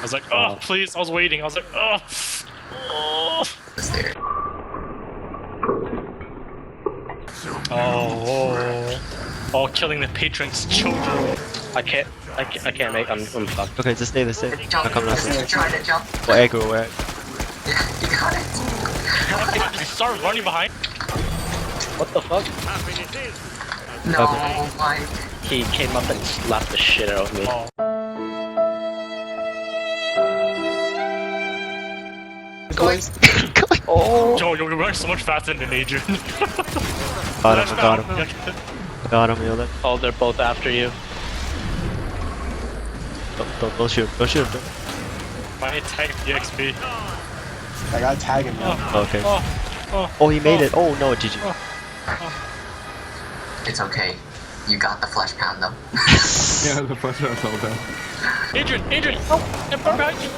was like, oh, please. I was waiting. I was like, oh. Oh. Oh, killing the patrons' children. I can't make. I'm fucked. Okay, just stay the same. I'll come Just after. try to jump. Well, aggro, where? Yeah, you got it. Just start running behind. What the fuck? No, my. He came up and slapped the shit out of me. Oh. Oh. Joe, you're running so much faster than Adrian. Got him, got him, Yoda. Oh, they're both after you. Don't shoot him. My attack DXP. I gotta tag him now. Okay. Oh, he made it. Oh no, GG. It's okay. You got the flesh pound though. Yeah, the flesh pound's all done. Adrian! Oh! I'm behind you!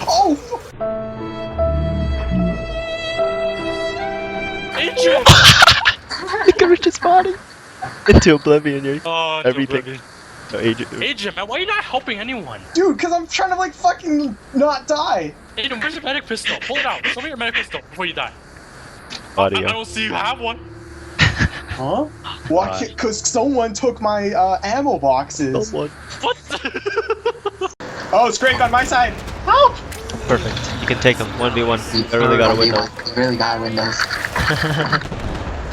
Oh! Adrian! Look at Richard's body. Into oblivion, you're Oh, everything. No, Adrian, man, why are you not helping anyone? Dude, cause I'm trying to like fucking not die. Adrian, where's your medic pistol? Pull it out. Show me your medic pistol before you die. I Audio. don't see you have one. Huh? Well, cause someone took my ammo boxes. Someone. What? Oh, it's Greg on my side. Help! Perfect. You can take him 1v1. I really gotta win though. You really gotta win those.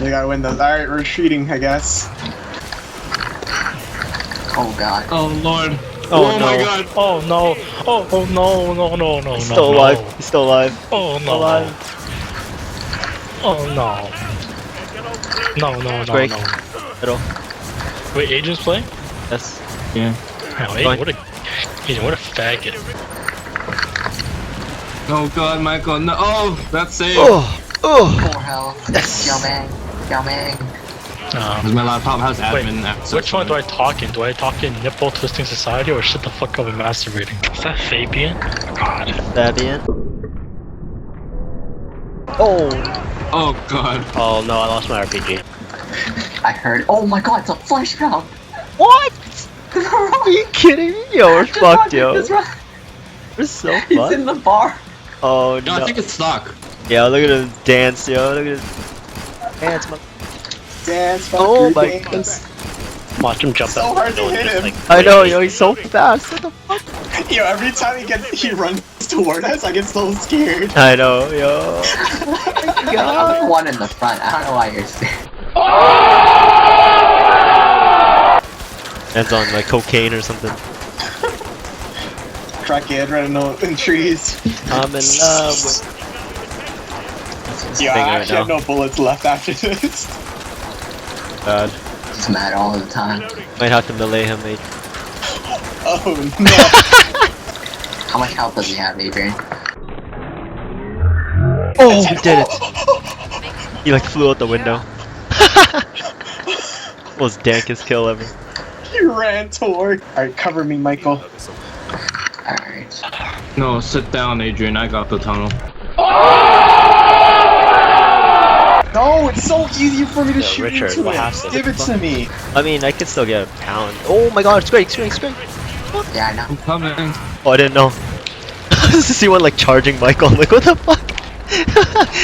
You gotta win those. Alright, retreating, I guess. Oh god. Oh lord. Oh, no. My god. Oh no. Oh no. He's still alive. He's still alive. Oh no. Alive. Oh no. No. Break. Middle. Wait, Adrian's playing? Yes. Yeah. Oh, Adrian, what a faggot. Oh god, Michael. No. Oh, that's safe. Oh. 4 health. Yao Ming. Because my laptop has admin access. Which one do I talk in? Do I talk in Nipple Twisting Society or shut the fuck up and masturbating? Is that Fabian? God. Fabian. Oh. Oh god. Oh no, I lost my RPG. I heard. Oh my god, it's a flesh pound. What? Are you kidding me? Yo, we're fucked, yo. He's We're so in fucked. the bar. Oh No, I no. think it's stock. Yeah, look at him dance, yo. Look at him dance, man. Dance, Oh fucker, my dance. Watch him jump So out. hard to the window hit and him. just, I know, yo. He's so fast. What the fuck? Yo, every time he runs toward us, I get so scared. I know, yo. I'm the one in the front. I don't know why you're scared. Hands on like cocaine or something. Crackhead running in trees. I'm in love with. Yo, I Right actually now. have no bullets left after this. God. He's mad all the time. Might have to melee him, mate. Oh no. How much health does he have, Adrian? Oh, he did it. He like flew out the window. Most dankest kill ever. He ran toward. Alright, cover me, Michael. Alright. No, sit down, Adrian. I got the tunnel. No, it's so easy for me to shoot Richard, into what it. happened? Give it to me. I mean, I could still get a pound. Oh my god, it's great. Yeah, I know. I'm coming. Oh, I didn't know. Just to see one like charging Michael. I'm like, what the fuck?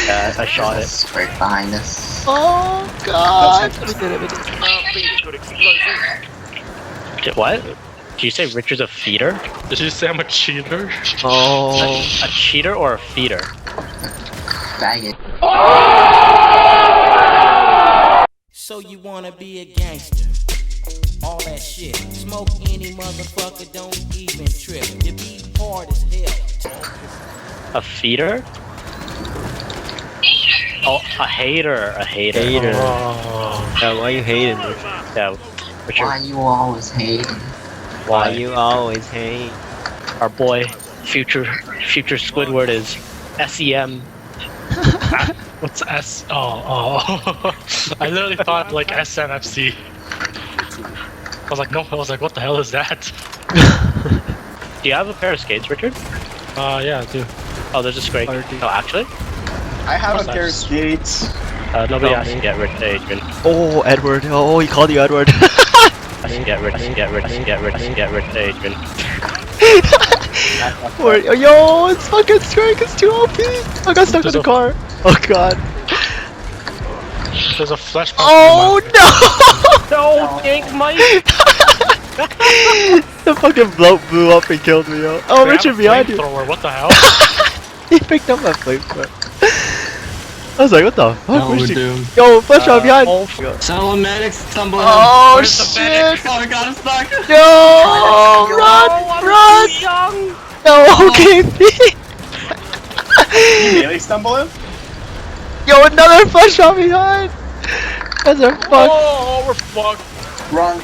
Yeah, I shot it. Straight behind us. Oh god. We did it. What? Did you say Richard's a feeder? Did you say I'm a cheater? Oh. A cheater or a feeder? Faggot. So you wanna be a gangster? All that shit. Smoke any motherfucker, don't even trip. You be hard as hell. A feeder? Oh, a hater. Hater. Oh. Yeah, why you hating me? Yeah, Richard. Why you always hating? Why you always hate? Our boy, future Squidward is SEM. What's S? Oh. I literally thought like SNFC. I was like, no. I was like, what the hell is that? Do you have a pair of skates, Richard? Yeah, I do. Oh, there's a scrape. Oh, actually? I have a What's pair of that? skates. Nobody Oh, asked to me. get Adrian. Oh, Edward. Oh, he called you Edward. Get rich, Adrian. Yo, it's fucking Strike, it's too OP! I got stuck in the car. Oh god. There's a flashback. Oh no! No, Pink Mike! The fucking bloat blew up and killed me, yo. Oh, Richard behind you. What the hell? He picked up my flamethrower. I was like, what the fuck? No, Where's we're she? doomed. Yo, flash out behind! Salamatics stumbling. Oh Where's the shit! medic? Oh my god, I'm stuck. Yo! Run! No, okay, You really stumble him? Yo, another flash out behind! That's a fuck. Oh, we're fucked. Run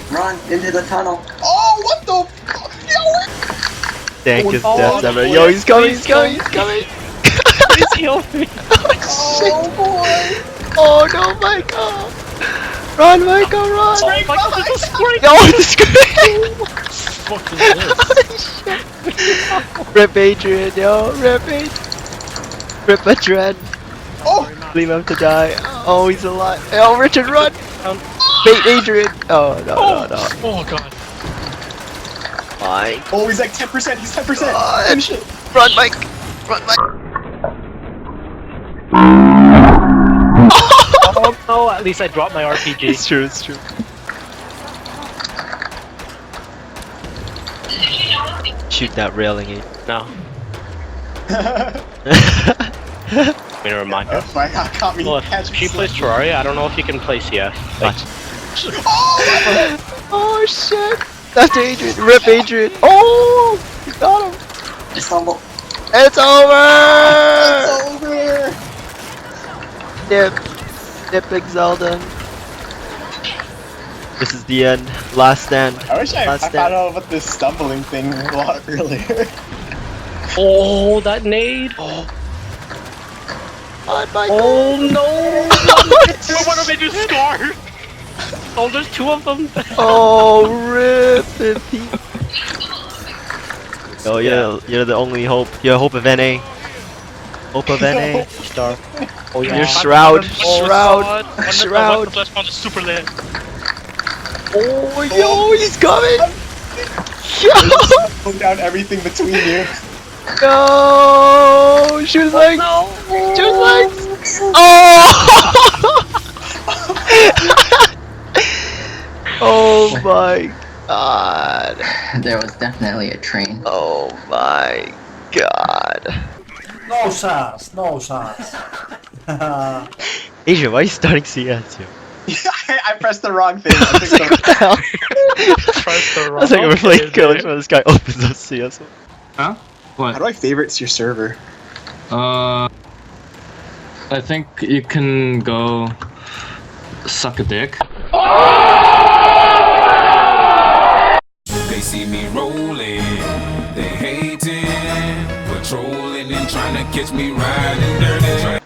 into the tunnel. Oh, what the fuck? Thank his death, ever. Yo, he's coming! Please heal me. Shit! Oh no, Michael! Run, Michael, run! Oh, Michael, there's a spring. Yo, the screen! What the fuck is this? Rip Adrian, yo, rip Adrian. Rip Adrian. Oh! Leave him to die. Oh, he's alive. Oh, Richard, run! Bait Adrian. Oh, no. Oh god. Mike. Oh, he's like 10%. He's 10%. Finish it. Run, Mike. Run, Mike. Oh no, at least I dropped my RPG. It's true, it's true. Shoot that railing, Adrian. No. I'm gonna remind her. Oh my god, caught me. Well, if she plays Terraria, I don't know if you can play CS. Like, Oh, shit. That's Adrian. Rip Adrian. Oh, you got him. Stumble. It's over. It's over. Nip Zelda. This is the end. Last stand. I wish I Last found stand. out about this stumbling thing a lot earlier. oh, that nade. Oh, Michael. Oh no! What are they just scarred? Oh, there's two of them. Oh, rip it, Pete. Oh, you're the only hope. You're hope of NA. Hope of NA. Star. Oh yeah. Your shroud. Oh, Shroud. God. Shroud. The flashpoint is super lit. Oh, yo, he's coming. Put down everything between you. No! Shoot his legs! Shoot his legs! Oh! Oh my god. There was definitely a train. Oh my god. No shots, no shots. Asia, why are you starting CS, yo? I pressed the wrong thing. I think What the hell? Press the I was like, we're playing wrong Killers when this guy opens up CS. Huh? What? How do I favorite your server? I think you can go suck a dick. They see me rolling, they hating, patrolling and trying to catch me riding dirty.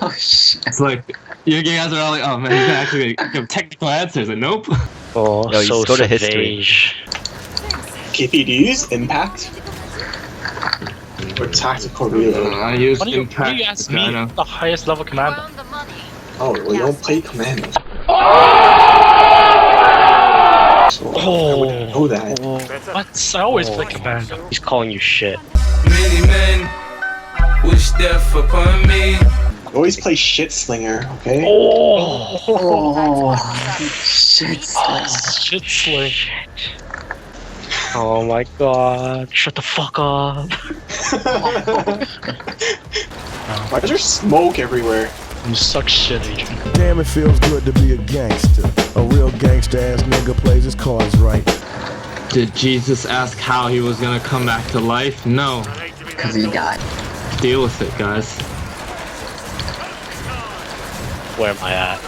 Oh shit. It's like you guys are all like, oh man, you can actually give technical answers, and nope. Oh, Yo, you so just go to history. savage. KP, do you use Impact? Or Tactical Reload? I use Why do you impact. ask me Kinda. the highest level commander? Oh, well, you don't play Commando. So, I wouldn't know that. What? I always play commander. He's calling you shit. Many men wish death upon me. You always play Shit Slinger, okay? Oh, shit. Shit sling. Oh my god. Shut the fuck up. Why is there smoke everywhere? You suck shit, Adrian. Damn, it feels good to be a gangster. A real gangster ass nigga plays his cards right. Did Jesus ask how he was gonna come back to life? No. Because he died. Deal with it, guys. Where am I at?